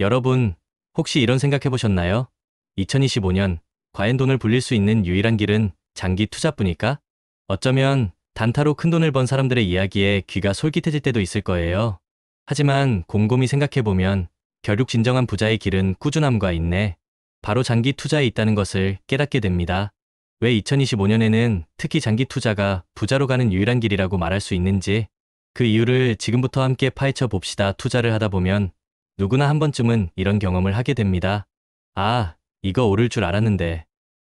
여러분, 혹시 이런 생각해 보셨나요? 2025년, 과연 돈을 불릴 수 있는 유일한 길은 장기 투자뿐일까? 어쩌면 단타로 큰 돈을 번 사람들의 이야기에 귀가 솔깃해질 때도 있을 거예요. 하지만 곰곰이 생각해 보면 결국 진정한 부자의 길은 꾸준함과 인내, 바로 장기 투자에 있다는 것을 깨닫게 됩니다. 왜 2025년에는 특히 장기 투자가 부자로 가는 유일한 길이라고 말할 수 있는지, 그 이유를 지금부터 함께 파헤쳐 봅시다. 투자를 하다 보면 누구나 한 번쯤은 이런 경험을 하게 됩니다. 아, 이거 오를 줄 알았는데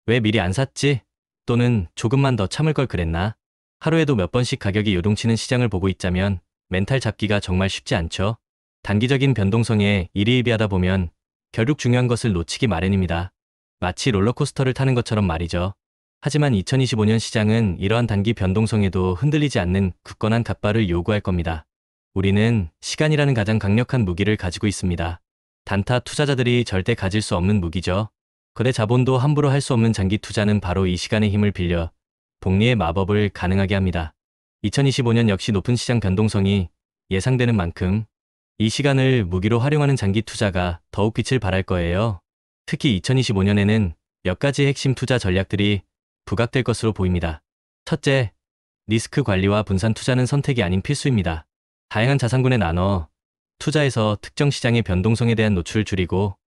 왜 미리 안 샀지? 또는 조금만 더 참을 걸 그랬나? 하루에도 몇 번씩 가격이 요동치는 시장을 보고 있자면 멘탈 잡기가 정말 쉽지 않죠. 단기적인 변동성에 일희일비하다 보면 결국 중요한 것을 놓치기 마련입니다. 마치 롤러코스터를 타는 것처럼 말이죠. 하지만 2025년 시장은 이러한 단기 변동성에도 흔들리지 않는 굳건한 갓바를 요구할 겁니다. 우리는 시간이라는 가장 강력한 무기를 가지고 있습니다. 단타 투자자들이 절대 가질 수 없는 무기죠. 거대 자본도 함부로 할 수 없는 장기 투자는 바로 이 시간의 힘을 빌려 복리의 마법을 가능하게 합니다. 2025년 역시 높은 시장 변동성이 예상되는 만큼 이 시간을 무기로 활용하는 장기 투자가 더욱 빛을 발할 거예요. 특히 2025년에는 몇 가지 핵심 투자 전략들이 부각될 것으로 보입니다. 첫째, 리스크 관리와 분산 투자는 선택이 아닌 필수입니다. 다양한 자산군에 나눠 투자해서 특정 시장의 변동성에 대한 노출을 줄이고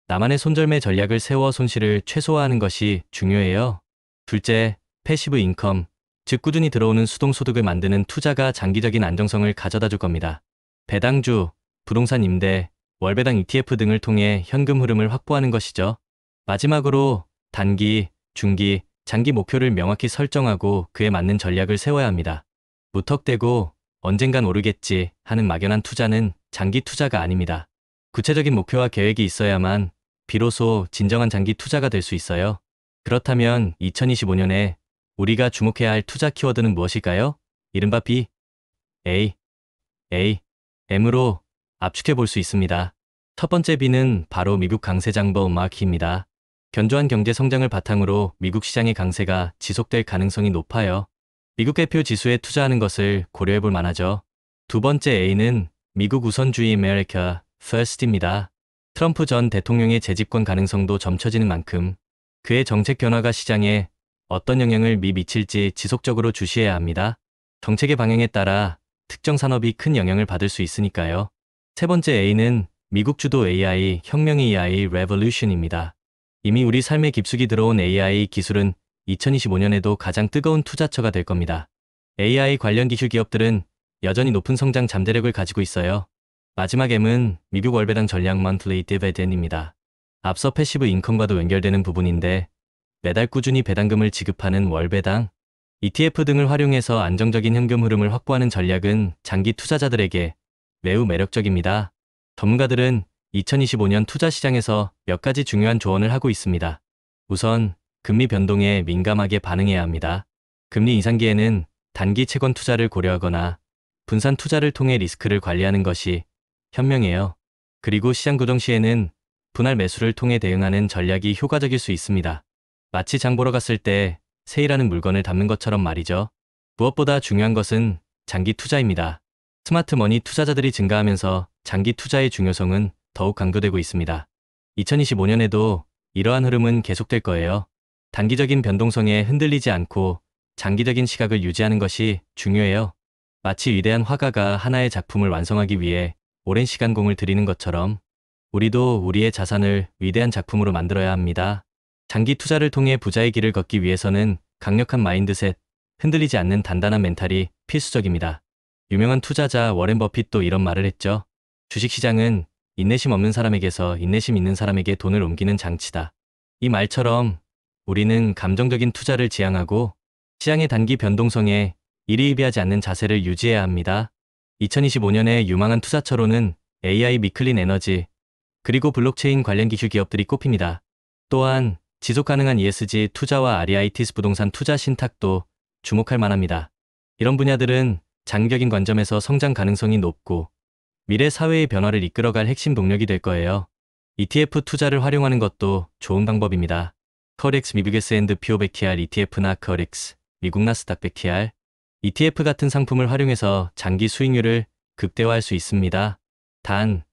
나만의 손절매 전략을 세워 손실을 최소화하는 것이 중요해요. 둘째, 패시브 인컴, 즉 꾸준히 들어오는 수동소득을 만드는 투자가 장기적인 안정성을 가져다 줄 겁니다. 배당주, 부동산 임대, 월배당 ETF 등을 통해 현금 흐름을 확보하는 것이죠. 마지막으로 단기, 중기, 장기 목표를 명확히 설정하고 그에 맞는 전략을 세워야 합니다. 무턱대고 언젠간 오르겠지 하는 막연한 투자는 장기 투자가 아닙니다. 구체적인 목표와 계획이 있어야만 비로소 진정한 장기 투자가 될 수 있어요. 그렇다면 2025년에 우리가 주목해야 할 투자 키워드는 무엇일까요? 이른바 B, A, M으로 압축해 볼 수 있습니다. 첫 번째 B는 바로 미국 강세 장버 마켓입니다. 견조한 경제 성장을 바탕으로 미국 시장의 강세가 지속될 가능성이 높아요. 미국 대표 지수에 투자하는 것을 고려해 볼 만하죠. 두 번째 A는 미국 우선주의 America First입니다. 트럼프 전 대통령의 재집권 가능성도 점쳐지는 만큼 그의 정책 변화가 시장에 어떤 영향을 미칠지 지속적으로 주시해야 합니다. 정책의 방향에 따라 특정 산업이 큰 영향을 받을 수 있으니까요. 세 번째 A는 미국 주도 AI, 혁명 AI Revolution입니다. 이미 우리 삶에 깊숙이 들어온 AI 기술은 2025년에도 가장 뜨거운 투자처가 될 겁니다. AI 관련 기술 기업들은 여전히 높은 성장 잠재력을 가지고 있어요. 마지막 M은 미국 월배당 전략 Monthly Dividend입니다. 앞서 패시브 인컴과도 연결되는 부분인데 매달 꾸준히 배당금을 지급하는 월배당, ETF 등을 활용해서 안정적인 현금 흐름을 확보하는 전략은 장기 투자자들에게 매우 매력적입니다. 전문가들은 2025년 투자 시장에서 몇 가지 중요한 조언을 하고 있습니다. 우선 금리 변동에 민감하게 반응해야 합니다. 금리 인상기에는 단기 채권 투자를 고려하거나 분산 투자를 통해 리스크를 관리하는 것이 현명해요. 그리고 시장 조정 시에는 분할 매수를 통해 대응하는 전략이 효과적일 수 있습니다. 마치 장 보러 갔을 때 세일하는 물건을 담는 것처럼 말이죠. 무엇보다 중요한 것은 장기 투자입니다. 스마트 머니 투자자들이 증가하면서 장기 투자의 중요성은 더욱 강조되고 있습니다. 2025년에도 이러한 흐름은 계속될 거예요. 단기적인 변동성에 흔들리지 않고 장기적인 시각을 유지하는 것이 중요해요. 마치 위대한 화가가 하나의 작품을 완성하기 위해 오랜 시간 공을 들이는 것처럼 우리도 우리의 자산을 위대한 작품으로 만들어야 합니다. 장기 투자를 통해 부자의 길을 걷기 위해서는 강력한 마인드셋, 흔들리지 않는 단단한 멘탈이 필수적입니다. 유명한 투자자 워렌 버핏도 이런 말을 했죠. 주식시장은 인내심 없는 사람에게서 인내심 있는 사람에게 돈을 옮기는 장치다. 이 말처럼 우리는 감정적인 투자를 지향하고 시장의 단기 변동성에 일희일비하지 않는 자세를 유지해야 합니다. 2025년에 유망한 투자처로는 AI 미클린 에너지, 그리고 블록체인 관련 기술 기업들이 꼽힙니다. 또한 지속 가능한 ESG 투자와 아리아이티스 부동산 투자 신탁도 주목할 만합니다. 이런 분야들은 장기적인 관점에서 성장 가능성이 높고 미래 사회의 변화를 이끌어갈 핵심 동력이 될 거예요. ETF 투자를 활용하는 것도 좋은 방법입니다. 커렉스 미국 S&P 500TR ETF나 커렉스 미국 나스닥 100TR ETF 같은 상품을 활용해서 장기 수익률을 극대화할 수 있습니다. 단,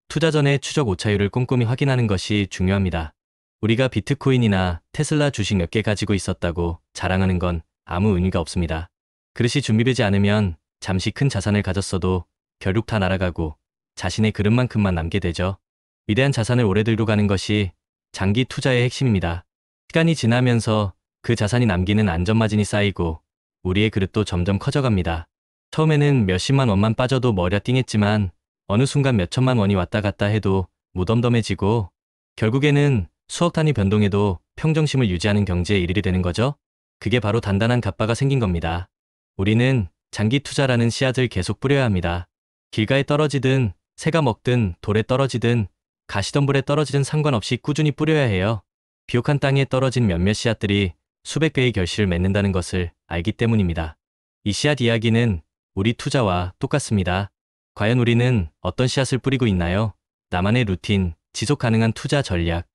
투자 전에 추적 오차율을 꼼꼼히 확인하는 것이 중요합니다. 우리가 비트코인이나 테슬라 주식 몇 개 가지고 있었다고 자랑하는 건 아무 의미가 없습니다. 그릇이 준비되지 않으면 잠시 큰 자산을 가졌어도 결국 다 날아가고 자신의 그릇만큼만 남게 되죠. 위대한 자산을 오래 들고 가는 것이 장기 투자의 핵심입니다. 시간이 지나면서 그 자산이 남기는 안전마진이 쌓이고 우리의 그릇도 점점 커져갑니다. 처음에는 몇십만 원만 빠져도 머리가 띵했지만 어느 순간 몇천만 원이 왔다 갔다 해도 무덤덤해지고 결국에는 수억 단위 변동에도 평정심을 유지하는 경제에 이르게 되는 거죠. 그게 바로 단단한 갑바가 생긴 겁니다. 우리는 장기 투자라는 씨앗을 계속 뿌려야 합니다. 길가에 떨어지든 새가 먹든 돌에 떨어지든 가시덤불에 떨어지든 상관없이 꾸준히 뿌려야 해요. 비옥한 땅에 떨어진 몇몇 씨앗들이 수백 배의 결실을 맺는다는 것을 알기 때문입니다. 이 씨앗 이야기는 우리 투자와 똑같습니다. 과연 우리는 어떤 씨앗을 뿌리고 있나요? 나만의 루틴, 지속 가능한 투자 전략,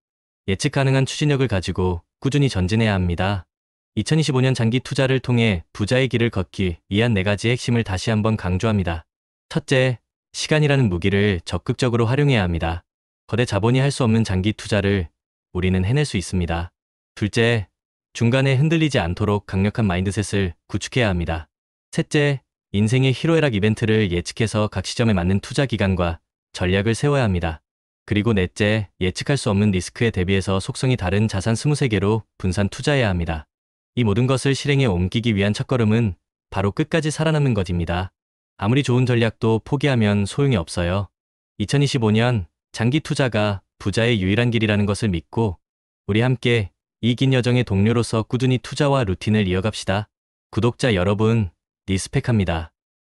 예측 가능한 추진력을 가지고 꾸준히 전진해야 합니다. 2025년 장기 투자를 통해 부자의 길을 걷기 위한 4가지 핵심을 다시 한번 강조합니다. 첫째, 시간이라는 무기를 적극적으로 활용해야 합니다. 거대 자본이 할 수 없는 장기 투자를 우리는 해낼 수 있습니다. 둘째, 중간에 흔들리지 않도록 강력한 마인드셋을 구축해야 합니다. 셋째, 인생의 희로애락 이벤트를 예측해서 각 시점에 맞는 투자 기간과 전략을 세워야 합니다. 그리고 넷째, 예측할 수 없는 리스크에 대비해서 속성이 다른 자산 23개로 분산 투자해야 합니다. 이 모든 것을 실행에 옮기기 위한 첫걸음은 바로 끝까지 살아남는 것입니다. 아무리 좋은 전략도 포기하면 소용이 없어요. 2025년 장기 투자가 부자의 유일한 길이라는 것을 믿고 우리 함께 이 긴 여정의 동료로서 꾸준히 투자와 루틴을 이어갑시다. 구독자 여러분, 리스펙합니다.